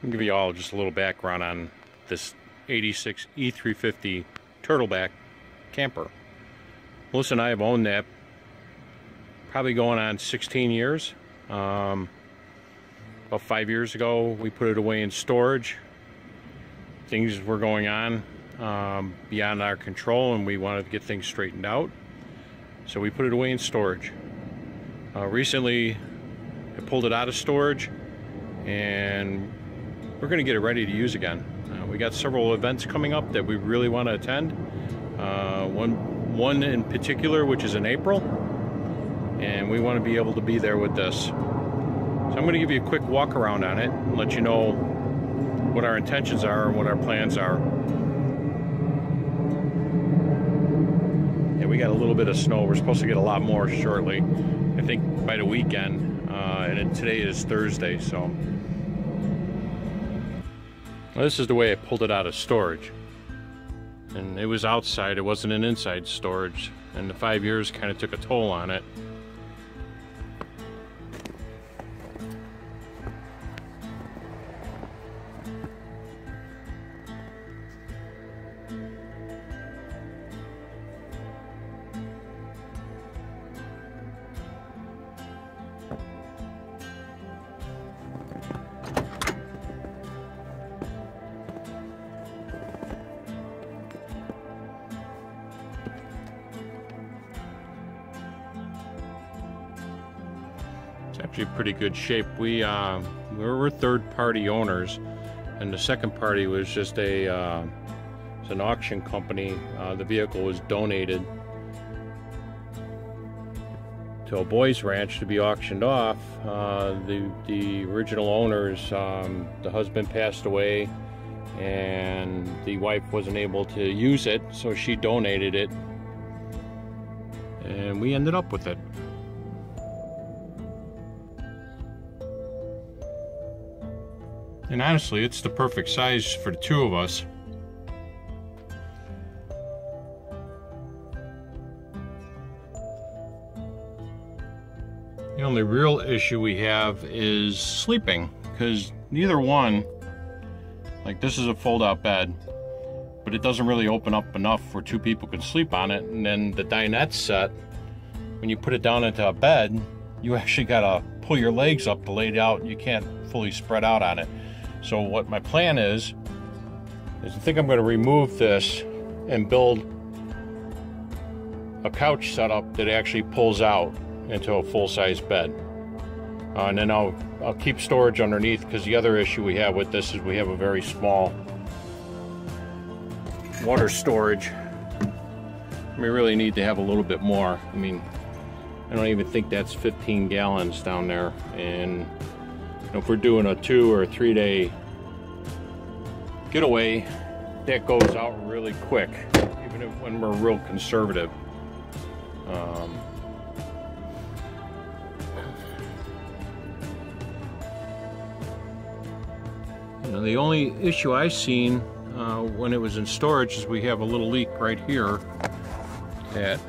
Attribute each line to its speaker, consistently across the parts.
Speaker 1: I'll give you all just a little background on this 86 E350 Turtleback camper. Melissa and I have owned that probably going on 16 years. About 5 years ago, we put it away in storage. Things were going on beyond our control, and we wanted to get things straightened out. So we put it away in storage. Recently, I pulled it out of storage, and we're going to get it ready to use again. We got several events coming up that we really want to attend. One in particular, which is in April, and we want to be able to be there with this. So I'm going to give you a quick walk around on it and let you know what our intentions are and what our plans are. Yeah, we got a little bit of snow. We're supposed to get a lot more shortly, I think by the weekend, and then today is Thursday, so. Well, this is the way I pulled it out of storage. And it was outside, it wasn't an inside storage, and the 5 years kind of took a toll on it. It's actually pretty good shape. We're third-party owners, and the second party was just it's an auction company. The vehicle was donated to a boys ranch to be auctioned off. The original owners, the husband passed away, and the wife wasn't able to use it, so she donated it, and we ended up with it. And honestly, it's the perfect size for the two of us. The only real issue we have is sleeping, because neither one, like this is a fold-out bed, but it doesn't really open up enough where two people can sleep on it. And then the dinette set, when you put it down into a bed, you actually gotta pull your legs up to lay it out. You can't fully spread out on it. So what my plan is I think I'm going to remove this and build a couch setup that actually pulls out into a full-size bed. And then I'll keep storage underneath, because the other issue we have with this is we have a very small water storage. We really need to have a little bit more. I mean, I don't even think that's 15 gallons down there, and if we're doing a 2 or 3 day getaway, that goes out really quick, even when we're real conservative. The only issue I've seen when it was in storage is we have a little leak right here that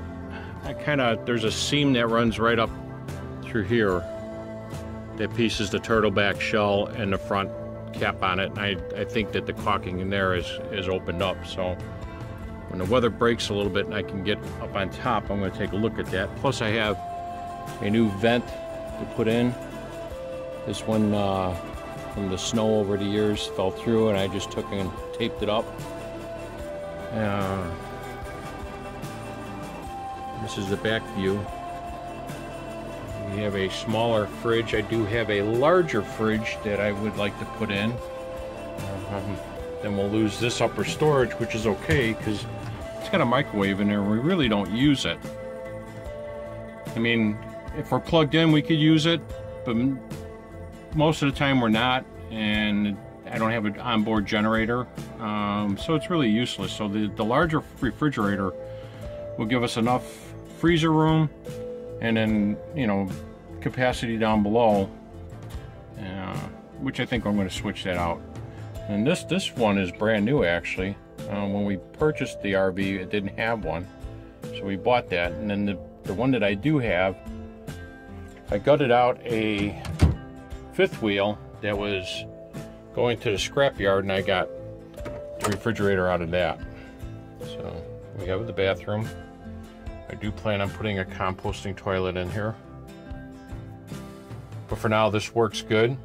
Speaker 1: there's a seam that runs right up through here that pieces the turtleback shell and the front cap on it, and I think that the caulking in there is opened up. So when the weather breaks a little bit and I can get up on top, I'm going to take a look at that. Plus I have a new vent to put in. This one from the snow over the years fell through, and I just took and taped it up. This is the back view. We have a smaller fridge. I do have a larger fridge that I would like to put in. Then we'll lose this upper storage, which is okay because it's got a microwave in there and we really don't use it. I mean, if we're plugged in, we could use it, but most of the time we're not, and I don't have an onboard generator, so it's really useless. So the larger refrigerator will give us enough freezer room, and then, capacity down below, which I think I'm going to switch that out. And this one is brand new, actually. When we purchased the RV, it didn't have one, so we bought that. And then the one that I do have, I gutted out a fifth wheel that was going to the scrapyard, and I got the refrigerator out of that. So we have the bathroom. I do plan on putting a composting toilet in here, but for now this works good.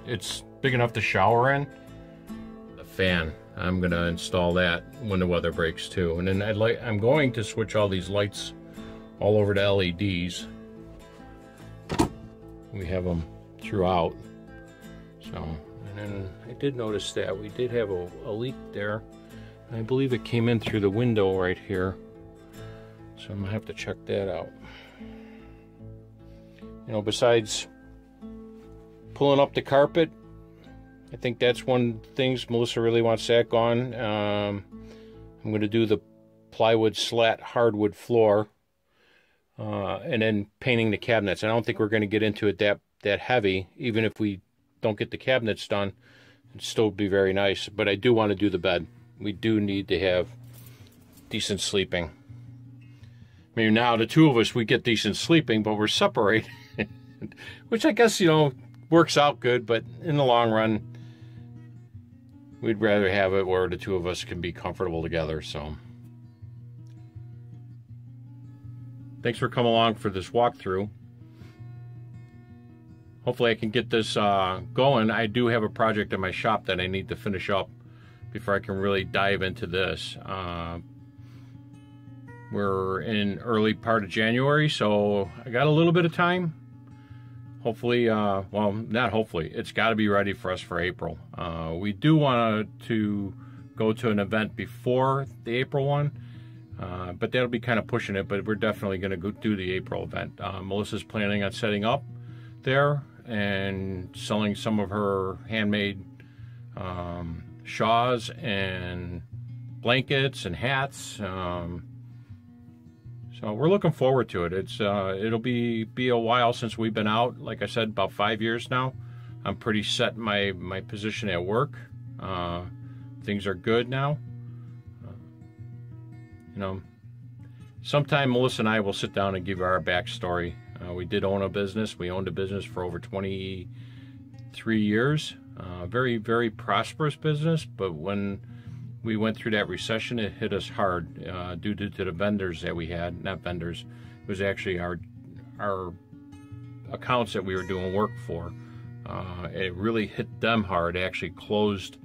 Speaker 1: It's big enough to shower in. The fan, I'm gonna install that when the weather breaks too, and then I'm going to switch all these lights all over to LEDs. We have them throughout. So, and then I did notice that we did have a leak there. I believe it came in through the window right here. So I'm gonna have to check that out. You know, besides pulling up the carpet, I think that's one of the things Melissa really wants that gone. I'm gonna do the plywood slat hardwood floor, and then painting the cabinets. I don't think we're gonna get into it that heavy, even if we don't get the cabinets done. It'd still be very nice, but I do want to do the bed. We do need to have decent sleeping. I mean, now the two of us, we get decent sleeping, but we're separated, which I guess, you know, works out good, but in the long run, we'd rather have it where the two of us can be comfortable together. So thanks for coming along for this walkthrough. Hopefully I can get this going. I do have a project in my shop that I need to finish up before I can really dive into this. We're in early part of January, so I got a little bit of time. Hopefully, well, not hopefully, it's got to be ready for us for April. We do want to go to an event before the April one, but that'll be kind of pushing it, but we're definitely going to go do the April event. Melissa's planning on setting up there and selling some of her handmade shawls and blankets and hats. So we're looking forward to it. It'll be a while since we've been out. Like I said, about 5 years now. I'm pretty set in my position at work. Things are good now. You know, sometime Melissa and I will sit down and give our backstory. We did own a business. We owned a business for over 23 years. Very, very prosperous business, but when we went through that recession, it hit us hard due to the vendors that we had. Not vendors, it was actually our accounts that we were doing work for. It really hit them hard. It actually closed,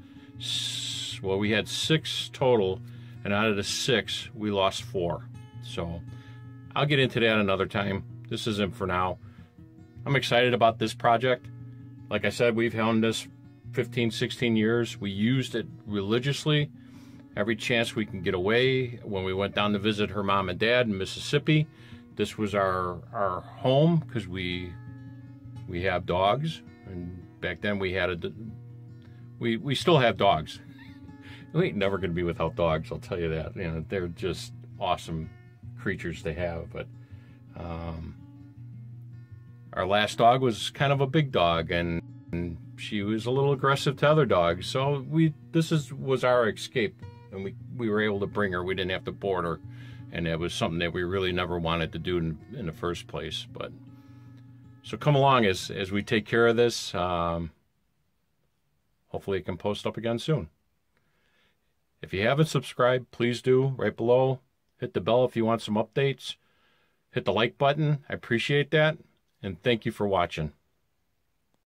Speaker 1: well, we had 6 total, and out of the 6, we lost 4. So I'll get into that another time. This isn't for now. I'm excited about this project. Like I said, we've owned this 15, 16 years. We used it religiously every chance we can get away. When we went down to visit her mom and dad in Mississippi, this was our home, because we have dogs, and back then we had we still have dogs. We ain't never gonna be without dogs, I'll tell you that. You know, they're just awesome creatures to have. But our last dog was kind of a big dog, and she was a little aggressive to other dogs. So this was our escape, and we were able to bring her. We didn't have to board her, and it was something that we really never wanted to do in the first place. But so come along as we take care of this. Hopefully it can post up again soon. If you haven't subscribed, please do. Right below, hit the bell if you want some updates. Hit the like button. I appreciate that. And thank you for watching.